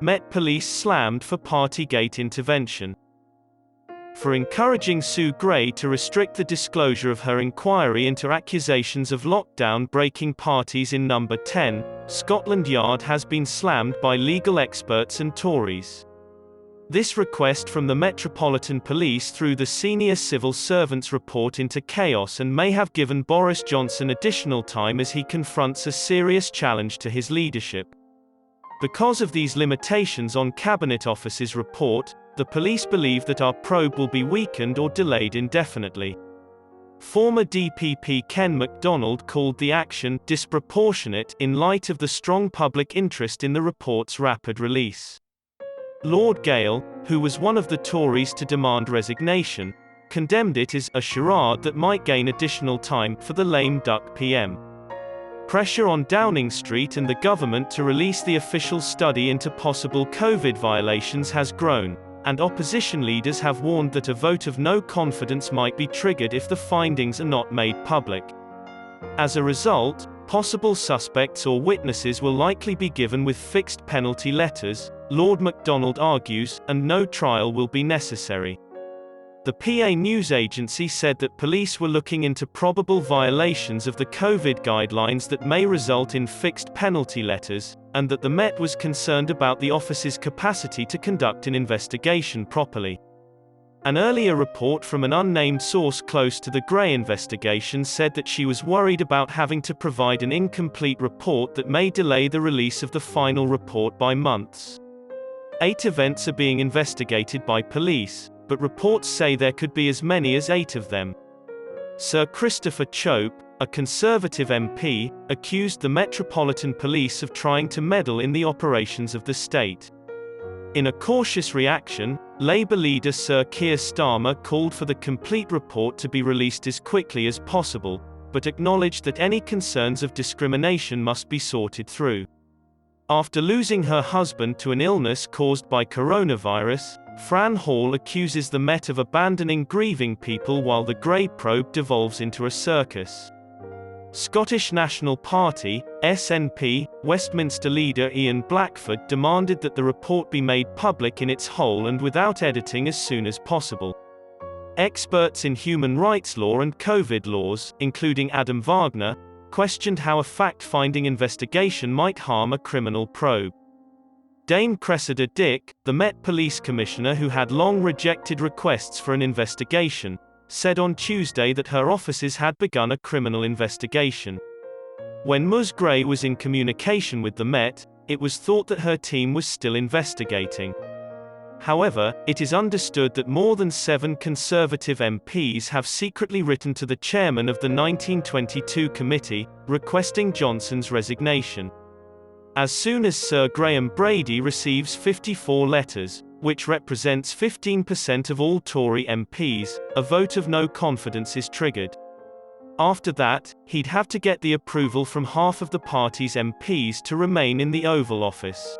Met Police slammed for partygate intervention. For encouraging Sue Gray to restrict the disclosure of her inquiry into accusations of lockdown-breaking parties in Number 10, Scotland Yard has been slammed by legal experts and Tories. This request from the Metropolitan Police threw the senior civil servant's report into chaos and may have given Boris Johnson additional time as he confronts a serious challenge to his leadership. Because of these limitations on Cabinet Office's report, the police believe that our probe will be weakened or delayed indefinitely. Former DPP Ken Macdonald called the action disproportionate in light of the strong public interest in the report's rapid release. Lord Gale, who was one of the Tories to demand resignation, condemned it as a charade that might gain additional time for the lame duck PM. Pressure on Downing Street and the government to release the official study into possible COVID violations has grown, and opposition leaders have warned that a vote of no confidence might be triggered if the findings are not made public. As a result, possible suspects or witnesses will likely be given with fixed penalty letters, Lord Macdonald argues, and no trial will be necessary. The PA news agency said that police were looking into probable violations of the COVID guidelines that may result in fixed penalty letters, and that the Met was concerned about the office's capacity to conduct an investigation properly. An earlier report from an unnamed source close to the Gray investigation said that she was worried about having to provide an incomplete report that may delay the release of the final report by months. 8 events are being investigated by police, but reports say there could be as many as 8 of them. Sir Christopher Chope, a Conservative MP, accused the Metropolitan Police of trying to meddle in the operations of the state. In a cautious reaction, Labour leader Sir Keir Starmer called for the complete report to be released as quickly as possible, but acknowledged that any concerns of discrimination must be sorted through. After losing her husband to an illness caused by coronavirus, Fran Hall accuses the Met of abandoning grieving people while the Grey probe devolves into a circus. Scottish National Party, SNP, Westminster leader Ian Blackford demanded that the report be made public in its whole and without editing as soon as possible. Experts in human rights law and COVID laws, including Adam Wagner, questioned how a fact-finding investigation might harm a criminal probe. Dame Cressida Dick, the Met Police Commissioner who had long rejected requests for an investigation, said on Tuesday that her offices had begun a criminal investigation. When Ms. Gray was in communication with the Met, it was thought that her team was still investigating. However, it is understood that more than 7 Conservative MPs have secretly written to the chairman of the 1922 committee, requesting Johnson's resignation. As soon as Sir Graham Brady receives 54 letters, which represents 15% of all Tory MPs, a vote of no confidence is triggered. After that, he'd have to get the approval from half of the party's MPs to remain in the Oval Office.